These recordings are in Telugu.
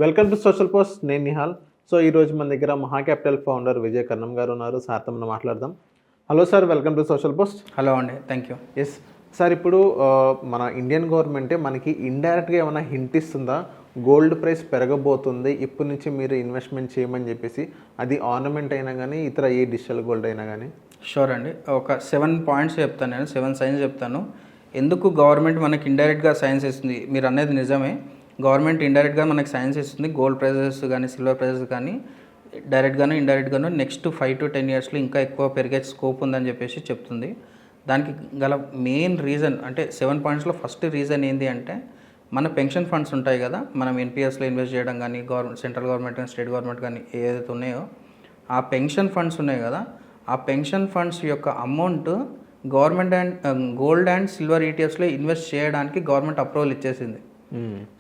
Welcome to social post. నేను నిహాల్. సో ఈరోజు మన దగ్గర మహా క్యాపిటల్ ఫౌండర్ విజయ్ కర్ణం గారు ఉన్నారు. సార్తో మనం మాట్లాడదాం. Hello sir, welcome to social post. Hello అండి, థ్యాంక్ యూ. ఎస్ సార్, ఇప్పుడు మన ఇండియన్ గవర్నమెంటే మనకి ఇండైరెక్ట్గా ఏమైనా హింట్ ఇస్తుందా, గోల్డ్ ప్రైస్ పెరగబోతుంది, ఇప్పటి నుంచి మీరు ఇన్వెస్ట్మెంట్ చేయమని చెప్పేసి? అది ఆర్నమెంట్ అయినా కానీ ఇతర ఏ డిజిటల్ గోల్డ్ అయినా కానీ. షూర్ అండి, ఒక 7 పాయింట్స్ చెప్తాను, నేను 7 సైన్స్ చెప్తాను. ఎందుకు గవర్నమెంట్ మనకి ఇండైరెక్ట్గా సైన్స్ ఇస్తుంది, మీరు అనేది నిజమే. గవర్నమెంట్ ఇండైరెక్ట్గా మనకి సైన్స్ ఇస్తుంది. గోల్డ్ ప్రైజెస్ కానీ సిల్వర్ ప్రైజెస్ కానీ డైరెక్ట్గాను ఇండైరెక్ట్గాను నెక్స్ట్ 5 to 10 ఇయర్స్లో ఇంకా ఎక్కువ పెరిగే స్కోప్ ఉందని చెప్పేసి చెప్తుంది. దానికి గల మెయిన్ రీజన్ అంటే 7 పాయింట్స్లో ఫస్ట్ రీజన్ ఏంటి అంటే, మన పెన్షన్ ఫండ్స్ ఉంటాయి కదా, మనం ఎన్పిఎస్లో ఇన్వెస్ట్ చేయడం కానీ సెంట్రల్ గవర్నమెంట్ కానీ స్టేట్ గవర్నమెంట్ కానీ ఏదైతే ఉన్నాయో ఆ పెన్షన్ ఫండ్స్ ఉన్నాయి కదా, ఆ పెన్షన్ ఫండ్స్ యొక్క amount government and gold and silver ఈటీఎఫ్స్లో ఇన్వెస్ట్ చేయడానికి గవర్నమెంట్ అప్రూవల్ ఇచ్చేసింది.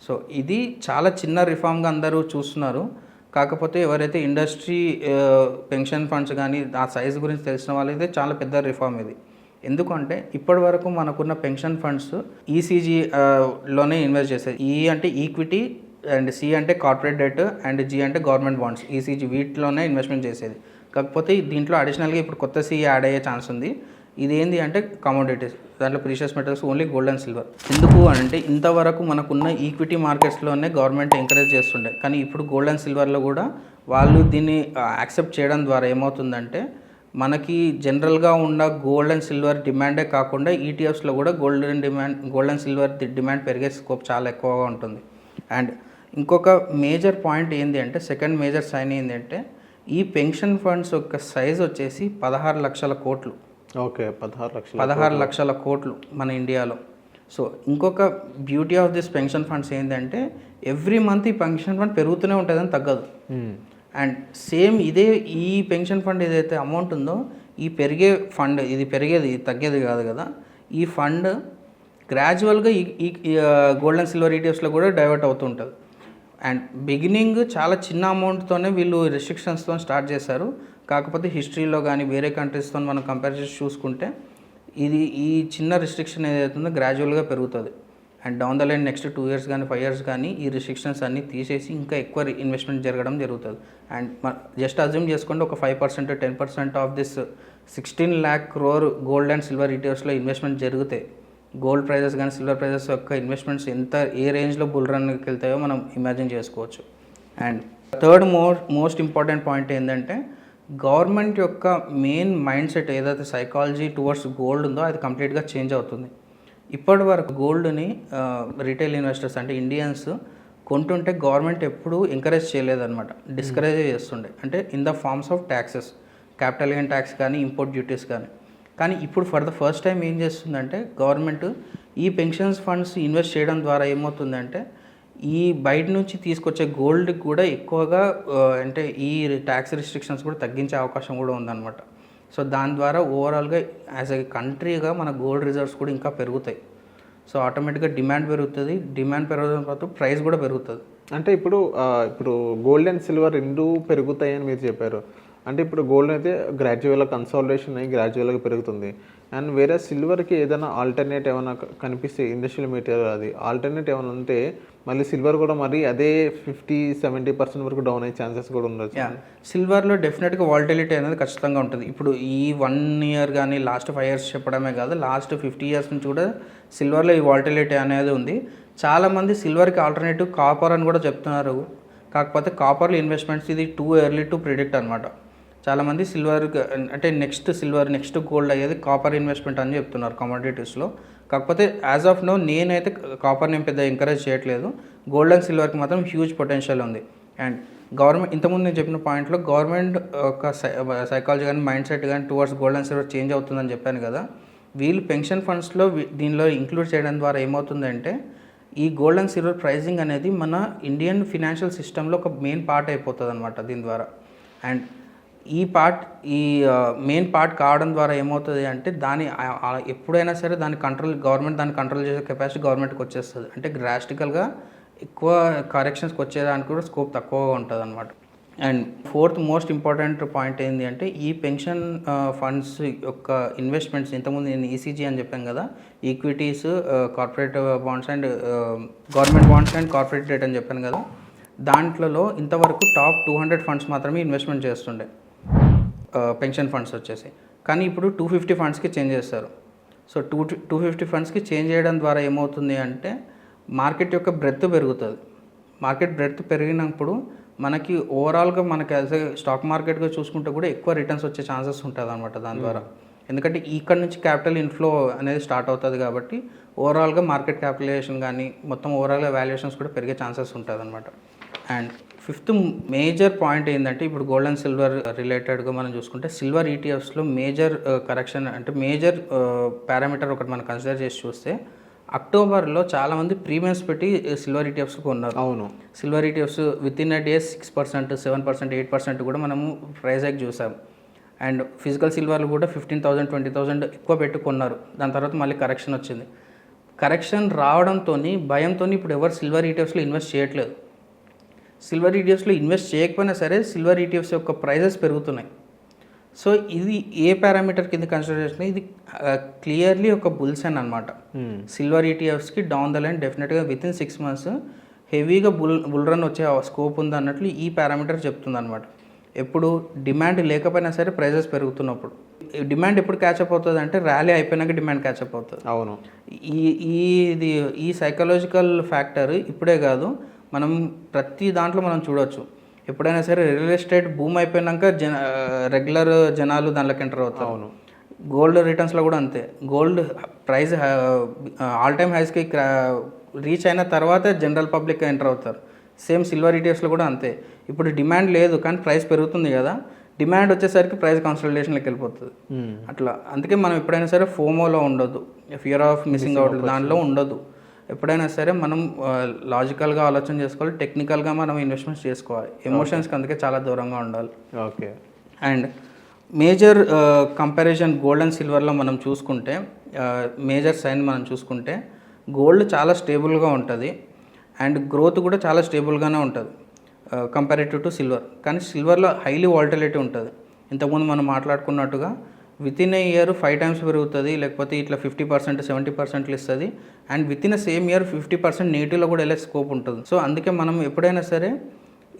సో ఇది చాలా చిన్న రిఫార్మ్గా అందరూ చూస్తున్నారు. కాకపోతే ఎవరైతే ఇండస్ట్రీ పెన్షన్ ఫండ్స్ కానీ ఆ సైజ్ గురించి తెలిసిన వాళ్ళైతే చాలా పెద్ద రిఫార్మ్ ఇది. ఎందుకంటే ఇప్పటి వరకు మనకున్న పెన్షన్ ఫండ్స్ ఈసీజీలోనే ఇన్వెస్ట్ చేసేది. ఈ అంటే ఈక్విటీ, అండ్ సి అంటే కార్పొరేట్ డెట్, అండ్ జీ అంటే గవర్నమెంట్ బాండ్స్. ఈసీజీ వీటిలోనే ఇన్వెస్ట్మెంట్ చేసేది. కాకపోతే దీంట్లో అడిషనల్గా ఇప్పుడు కొత్త సి యాడ్ అయ్యే ఛాన్స్ ఉంది. ఇది ఏంటి అంటే కమోడిటీస్, దాంట్లో precious metals, only gold and silver. ఎందుకు అంటే ఇంతవరకు మనకున్న ఈక్విటీ మార్కెట్స్లోనే గవర్నమెంట్ ఎంకరేజ్ చేస్తుండే, కానీ ఇప్పుడు గోల్డ్ అండ్ సిల్వర్లో కూడా వాళ్ళు దీన్ని యాక్సెప్ట్ చేయడం ద్వారా ఏమవుతుందంటే, మనకి జనరల్గా ఉన్న గోల్డ్ అండ్ సిల్వర్ డిమాండే కాకుండా ఈటీఎఫ్స్లో కూడా గోల్డ్ అండ్ సిల్వర్ డిమాండ్ పెరిగే స్కోప్ చాలా ఎక్కువగా ఉంటుంది. అండ్ ఇంకొక మేజర్ పాయింట్ ఏంటి అంటే, సెకండ్ మేజర్ సైన్ ఏంటి అంటే, ఈ పెన్షన్ ఫండ్స్ యొక్క సైజ్ వచ్చేసి 16 లక్షల కోట్లు. ఓకే, 16 లక్షల కోట్లు మన ఇండియాలో. సో ఇంకొక beauty of this pension funds ఏంటంటే, ఎవ్రీ మంత్ ఈ పెన్షన్ ఫండ్ పెరుగుతూనే ఉంటుందని తగ్గదు. అండ్ సేమ్ ఇదే ఈ పెన్షన్ ఫండ్ ఏదైతే అమౌంట్ ఉందో, ఈ పెరిగే ఫండ్, ఇది పెరిగేది తగ్గేది కాదు కదా, ఈ ఫండ్ గ్రాడ్యువల్గా ఈ గోల్డ్ అండ్ సిల్వర్ ఈటీఎఫ్స్లో కూడా డైవర్ట్ అవుతూ ఉంటుంది. అండ్ బిగినింగ్ చాలా చిన్న అమౌంట్తోనే వీళ్ళు రెస్ట్రిక్షన్స్తో స్టార్ట్ చేశారు. కాకపోతే హిస్టరీలో కానీ వేరే కంట్రీస్తో మనం కంపేర్ చేసి చూసుకుంటే ఈ చిన్న రిస్ట్రిక్షన్ ఏదైతుందో గ్రాడ్యువల్గా పెరుగుతుంది. And down the line next 2 years కానీ 5 years కానీ ఈ రిస్ట్రిక్షన్స్ అన్నీ తీసేసి ఇంకా ఎక్కువ ఇన్వెస్ట్మెంట్ జరగడం జరుగుతుంది. అండ్ జస్ట్ అజ్యూమ్ చేసుకోండి, ఒక 5% 10% of this 16 lakh crore gold and silver ఈటీఎఫ్స్లో ఇన్వెస్ట్మెంట్ జరిగితే, గోల్డ్ ప్రైజెస్ కానీ సిల్వర్ ప్రైజెస్ యొక్క ఇన్వెస్ట్మెంట్స్ ఏ రేంజ్లో బుల్ రన్కి వెళ్తాయో మనం ఇమాజిన్ చేసుకోవచ్చు. And third most important point ఏంటంటే, గవర్నమెంట్ యొక్క మెయిన్ మైండ్ సెట్ ఏదైతే సైకాలజీ టువర్డ్స్ గోల్డ్ ఉందో అది కంప్లీట్గా చేంజ్ అవుతుంది. ఇప్పటి వరకు గోల్డ్ని రిటైల్ ఇన్వెస్టర్స్ అంటే ఇండియన్స్ కొంటుంటే గవర్నమెంట్ ఎప్పుడూ ఎంకరేజ్ చేయలేదన్నమాట, డిస్కరేజ్ చేస్తుండే. అంటే in the forms of taxes, capital gain tax కానీ ఇంపోర్ట్ డ్యూటీస్ కానీ ఇప్పుడు ఫర్ ద ఫస్ట్ టైం ఏం చేస్తుందంటే, గవర్నమెంట్ ఈ పెన్షన్స్ ఫండ్స్ ఇన్వెస్ట్ చేయడం ద్వారా ఏమవుతుందంటే, ఈ బయట నుంచి తీసుకొచ్చే గోల్డ్ కూడా ఎక్కువగా అంటే ఈ ట్యాక్స్ రిస్ట్రిక్షన్స్ కూడా తగ్గించే అవకాశం కూడా ఉందన్నమాట. సో దాని ద్వారా ఓవరాల్గా యాజ్ ఎ కంట్రీగా మన గోల్డ్ రిజర్వ్స్ కూడా ఇంకా పెరుగుతాయి. సో ఆటోమేటిక్గా డిమాండ్ పెరుగుతుంది, డిమాండ్ పెరగడం పాటు ప్రైస్ కూడా పెరుగుతుంది. అంటే ఇప్పుడు గోల్డ్ అండ్ సిల్వర్ రెండు పెరుగుతాయని మీరు చెప్పారు. అంటే ఇప్పుడు గోల్డ్ అయితే గ్రాడ్యువల్గా కన్సాలిడేషన్ అయ్యి గ్రాడ్యువల్గా పెరుగుతుంది. అండ్ వేరే సిల్వర్కి ఏదైనా ఆల్టర్నేట్ ఏమైనా కనిపిస్తే, ఇండస్ట్రియల్ మెటీరియల్ అది ఆల్టర్నేట్ ఏమైనా ఉంటే మళ్ళీ సిల్వర్ కూడా మరి అదే 50-70% వరకు డౌన్ అయ్యే ఛాన్సెస్ కూడా ఉండొచ్చు. సిల్వర్లో డెఫినెట్గా వాలటిలిటీ అనేది ఖచ్చితంగా ఉంటుంది. ఇప్పుడు ఈ 1 year కానీ లాస్ట్ 5 years చెప్పడమే కాదు, లాస్ట్ 50 years నుంచి కూడా సిల్వర్లో ఈ వాలటిలిటీ అనేది ఉంది. చాలామంది సిల్వర్కి ఆల్టర్నేటివ్ కాపర్ అని కూడా చెప్తున్నారు. కాకపోతే కాపర్లో ఇన్వెస్ట్మెంట్స్ ఇది టూ ఎర్లీ టు ప్రిడిక్ట్ అనమాట. చాలామంది సిల్వర్ అంటే నెక్స్ట్ గోల్డ్ అయ్యేది కాపర్ ఇన్వెస్ట్మెంట్ అని చెప్తున్నారు కమోడిటీస్లో. కాకపోతే యాజ్ ఆఫ్ నో నేనైతే కాపర్ని పెద్ద ఎంకరేజ్ చేయట్లేదు. గోల్డ్ అండ్ సిల్వర్కి మాత్రం హ్యూజ్ పొటెన్షియల్ ఉంది. అండ్ గవర్నమెంట్ ఇంతకుముందు నేను చెప్పిన పాయింట్లో గవర్నమెంట్ ఒక సైకాలజీ కానీ మైండ్ సెట్ కానీ towards gold and silver change అవుతుందని చెప్పాను కదా, వీళ్ళు పెన్షన్ ఫండ్స్లో దీనిలో ఇంక్లూడ్ చేయడం ద్వారా ఏమవుతుందంటే, ఈ గోల్డ్ అండ్ సిల్వర్ ప్రైజింగ్ అనేది మన ఇండియన్ ఫినాన్షియల్ సిస్టంలో ఒక మెయిన్ పార్ట్ అయిపోతుంది అనమాట దీని ద్వారా. అండ్ ఈ మెయిన్ పార్ట్ కావడం ద్వారా ఏమవుతుంది అంటే, ఎప్పుడైనా సరే గవర్నమెంట్ దాన్ని కంట్రోల్ చేసే కెపాసిటీ గవర్నమెంట్కి వచ్చేస్తుంది. అంటే డ్రాస్టికల్గా ఎక్కువ కరెక్షన్స్కి వచ్చేదానికి కూడా స్కోప్ తక్కువగా ఉంటుంది అనమాట. And fourth most important point ఏంటి అంటే, ఈ పెన్షన్ ఫండ్స్ యొక్క ఇన్వెస్ట్మెంట్స్ ఇంతకుముందు నేను ఈసీజీ అని చెప్పాను కదా, equities, corporate bonds and government bonds and corporate debt అని చెప్పాను కదా, దాంట్లో ఇంతవరకు టాప్ 200 ఫండ్స్ మాత్రమే ఇన్వెస్ట్మెంట్ చేస్తుండే పెన్షన్ ఫండ్స్ వచ్చేసి. కానీ ఇప్పుడు 250 ఫండ్స్కి చేంజ్ చేస్తారు. సో 250 ఫండ్స్కి చేంజ్ చేయడం ద్వారా ఏమవుతుంది అంటే మార్కెట్ యొక్క బ్రెడ్త్ పెరుగుతుంది. మార్కెట్ బ్రెడ్త్ పెరిగినప్పుడు మనకి ఓవరాల్గా మనకి యాజ్ ఏ స్టాక్ మార్కెట్గా చూసుకుంటే కూడా ఎక్కువ రిటర్న్స్ వచ్చే ఛాన్సెస్ ఉంటుంది అనమాట దాని ద్వారా. ఎందుకంటే ఇక్కడ నుంచి క్యాపిటల్ ఇన్ఫ్లో అనేది స్టార్ట్ అవుతుంది కాబట్టి ఓవరాల్గా మార్కెట్ క్యాపిటలైజేషన్ కానీ మొత్తం ఓవరాల్గా వాల్యుయేషన్స్ కూడా పెరిగే ఛాన్సెస్ ఉంటుంది అనమాట. అండ్ ఫిఫ్త్ మేజర్ పాయింట్ ఏంటంటే ఇప్పుడు గోల్డ్ అండ్ సిల్వర్ రిలేటెడ్గా మనం చూసుకుంటే సిల్వర్ ఈటీఎఫ్స్లో మేజర్ కరెక్షన్ అంటే మేజర్ పారామీటర్ ఒకటి మనం కన్సిడర్ చేసి చూస్తే అక్టోబర్లో చాలామంది ప్రీమియమ్స్ పెట్టి సిల్వర్ ఈటీఎఫ్స్ కొన్నారు. అవును, silver ETFs with in a days 6%, 7%, 8% కూడా మనము ప్రైస్ హైక్ చూసాం. అండ్ ఫిజికల్ సిల్వర్లు కూడా 15,000, 20,000 ఎక్కువ పెట్టుకున్నారు. దాని తర్వాత మళ్ళీ కరెక్షన్ వచ్చింది. కరెక్షన్ రావడంతో భయంతో ఇప్పుడు ఎవరు సిల్వర్ ఈటీఎఫ్స్లో ఇన్వెస్ట్ చేయట్లేదు. సిల్వర్ ఈటీఎఫ్స్లో ఇన్వెస్ట్ చేయకపోయినా సరే సిల్వర్ ఈటీఎఫ్స్ యొక్క ప్రైజెస్ పెరుగుతున్నాయి. సో ఇది ఏ పారామీటర్ కింద కన్సిడర్ చేసినా ఇది క్లియర్లీ ఒక బుల్స్ అని అనమాట. సిల్వర్ ఈటీఎఫ్స్కి డౌన్ ద లైన్ డెఫినెట్గా విత్ ఇన్ 6 months హెవీగా బుల్ రన్ వచ్చే స్కోప్ ఉంది అన్నట్లు ఈ పారామీటర్ చెప్తుంది అనమాట. ఎప్పుడు డిమాండ్ లేకపోయినా సరే ప్రైజెస్ పెరుగుతున్నప్పుడు. డిమాండ్ ఎప్పుడు క్యాచప్ అవుతుంది అంటే ర్యాలీ అయిపోయినాక డిమాండ్ క్యాచప్ అవుతుంది. అవును, ఈ సైకలాజికల్ ఫ్యాక్టర్ ఇప్పుడే కాదు, మనం ప్రతి దాంట్లో మనం చూడవచ్చు. ఎప్పుడైనా సరే రియల్ ఎస్టేట్ భూమి అయిపోయినాక రెగ్యులర్ జనాలు దాంట్లోకి ఎంటర్ అవుతారు. అవును, గోల్డ్ రిటర్న్స్లో కూడా అంతే. గోల్డ్ ప్రైస్ ఆల్ టైమ్ హైస్కి రీచ్ అయిన తర్వాత జనరల్ పబ్లిక్ ఎంటర్ అవుతారు. సేమ్ సిల్వర్ ఈటీఎఫ్స్లో కూడా అంతే. ఇప్పుడు డిమాండ్ లేదు కానీ ప్రైస్ పెరుగుతుంది కదా, డిమాండ్ వచ్చేసరికి ప్రైస్ కన్సల్టేషన్లోకి వెళ్ళిపోతుంది. అట్లా అందుకే మనం ఎప్పుడైనా సరే ఫోమోలో ఉండొద్దు, ఫియర్ ఆఫ్ మిస్సింగ్ అవుట్ దానిలో ఉండొద్దు. ఎప్పుడైనా సరే మనం లాజికల్గా ఆలోచన చేసుకోవాలి, టెక్నికల్గా మనం ఇన్వెస్ట్మెంట్స్ చేసుకోవాలి. ఎమోషన్స్కి అందుకే చాలా దూరంగా ఉండాలి. Okay. And major comparison gold and సిల్వర్లో మనం చూసుకుంటే మేజర్ సైన్ మనం చూసుకుంటే గోల్డ్ చాలా స్టేబుల్గా ఉంటుంది అండ్ గ్రోత్ కూడా చాలా స్టేబుల్గానే ఉంటుంది కంపారేటివ్ టు సిల్వర్. కానీ సిల్వర్లో హైలీ వాల్టిలిటీ ఉంటుంది. ఇంతకుముందు మనం మాట్లాడుకున్నట్టుగా within a year 5 times పెరుగుతుంది, లేకపోతే ఇట్లా 50%, 70% ఇస్తుంది. And within same year 50% నెగిటివ్లో కూడా వెళ్ళే స్కోప్ ఉంటుంది. సో అందుకే మనం ఎప్పుడైనా సరే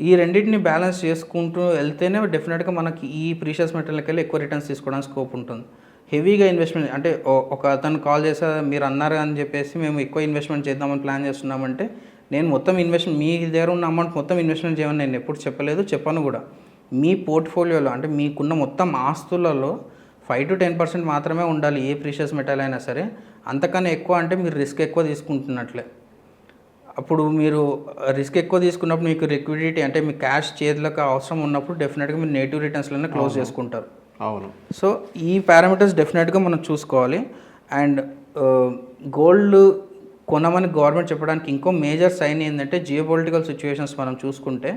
ఈ రెండింటిని బ్యాలెన్స్ చేసుకుంటూ వెళ్తేనే డెఫినెట్గా మనకి ఈ ప్రీషియస్ మెటీరియల్కి వెళ్ళి ఎక్కువ రిటర్న్స్ తీసుకోవడానికి స్కోప్ ఉంటుంది. హెవీగా ఇన్వెస్ట్మెంట్ అంటే ఒక అతను కాల్ చేసా మీరు అన్నారు అని చెప్పేసి మేము ఎక్కువ ఇన్వెస్ట్మెంట్ చేద్దామని ప్లాన్ చేస్తున్నామంటే నేను మొత్తం ఇన్వెస్ట్మెంట్ మీ దగ్గర ఉన్న అమౌంట్ మొత్తం ఇన్వెస్ట్మెంట్ చేయమని నేను ఎప్పుడు చెప్పలేదు, చెప్పను కూడా. మీ పోర్ట్ఫోలియోలో అంటే మీకున్న మొత్తం ఆస్తులలో 5 to 10% మాత్రమే ఉండాలి ఏ ప్రీషియస్ మెటల్ అయినా సరే. అంతకన్నా ఎక్కువ అంటే మీరు రిస్క్ ఎక్కువ తీసుకుంటున్నట్లే. అప్పుడు మీరు రిస్క్ ఎక్కువ తీసుకున్నప్పుడు మీకు లిక్విడిటీ అంటే మీ క్యాష్ చేతులకు అవసరం ఉన్నప్పుడు డెఫినెట్గా మీరు నెగిటివ్ రిటర్న్స్లోనే క్లోజ్ చేసుకుంటారు. అవును. సో ఈ పారామీటర్స్ డెఫినెట్గా మనం చూసుకోవాలి. అండ్ గోల్డ్ కొనమని గవర్నమెంట్ చెప్పడానికి ఇంకో మేజర్ సైన్ ఏంటంటే జియోపొలిటికల్ సిచ్యువేషన్స్ మనం చూసుకుంటే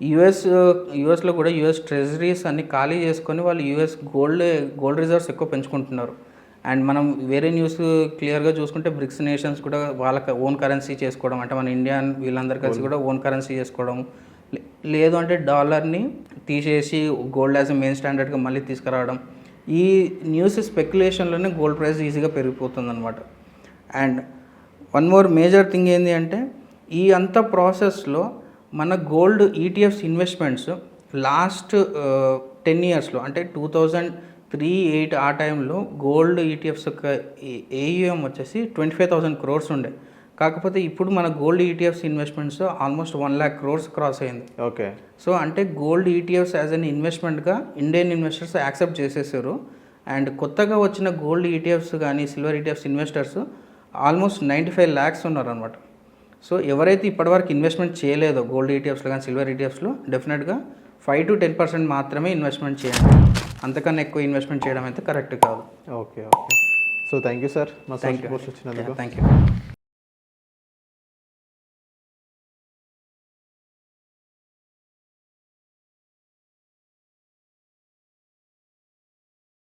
యూఎస్లో కూడా యూఎస్ ట్రెజరీస్ అన్ని ఖాళీ చేసుకొని వాళ్ళు యూఎస్ గోల్డ్ రిజర్వ్స్ ఎక్కువ పెంచుకుంటున్నారు. అండ్ మనం వేరే న్యూస్ క్లియర్గా చూసుకుంటే బ్రిక్స్ నేషన్స్ కూడా వాళ్ళకి ఓన్ కరెన్సీ చేసుకోవడం, అంటే మన ఇండియా వీళ్ళందరూ కలిసి కూడా ఓన్ కరెన్సీ చేసుకోవడం, లేదు అంటే డాలర్ని తీసేసి గోల్డ్ యాజ్ మెయిన్ స్టాండర్డ్గా మళ్ళీ తీసుకురావడం. ఈ న్యూస్ స్పెక్యులేషన్లోనే గోల్డ్ ప్రైస్ ఈజీగా పెరిగిపోతుంది అనమాట. And one more major thing ఏంటి అంటే ఈ అంత ప్రాసెస్లో మన గోల్డ్ ఈటీఎఫ్స్ ఇన్వెస్ట్మెంట్స్ లాస్ట్ 10 yearsలో అంటే 2003-08 ఆ టైంలో గోల్డ్ ఈటీఎఫ్స్ యొక్క ఏయుఎం వచ్చేసి 25,000 crores ఉండే. కాకపోతే ఇప్పుడు మన gold ETFs investments almost 1 lakh crores cross అయింది. ఓకే. సో అంటే గోల్డ్ ఈటీఎఫ్స్ యాజ్ అన్ ఇన్వెస్ట్మెంట్గా ఇండియన్ ఇన్వెస్టర్స్ యాక్సెప్ట్ చేసేసారు. అండ్ కొత్తగా వచ్చిన గోల్డ్ ఈటీఎఫ్స్ కానీ silver ETFs investors almost 95 lakhs ఉన్నారనమాట. సో ఎవరైతే ఇప్పటివరకు ఇన్వెస్ట్మెంట్ చేయలేదో గోల్డ్ ఈటీఎఫ్స్లో కానీ సిల్వర్ ఈటీఎఫ్స్లో డెఫినెట్గా 5 to 10% మాత్రమే ఇన్వెస్ట్మెంట్ చేయండి. అంతకన్నా ఎక్కువ ఇన్వెస్ట్మెంట్ చేయడం అయితే కరెక్ట్ కాదు. Okay. So thank you sir, మా వచ్చినందుకు. Thank you.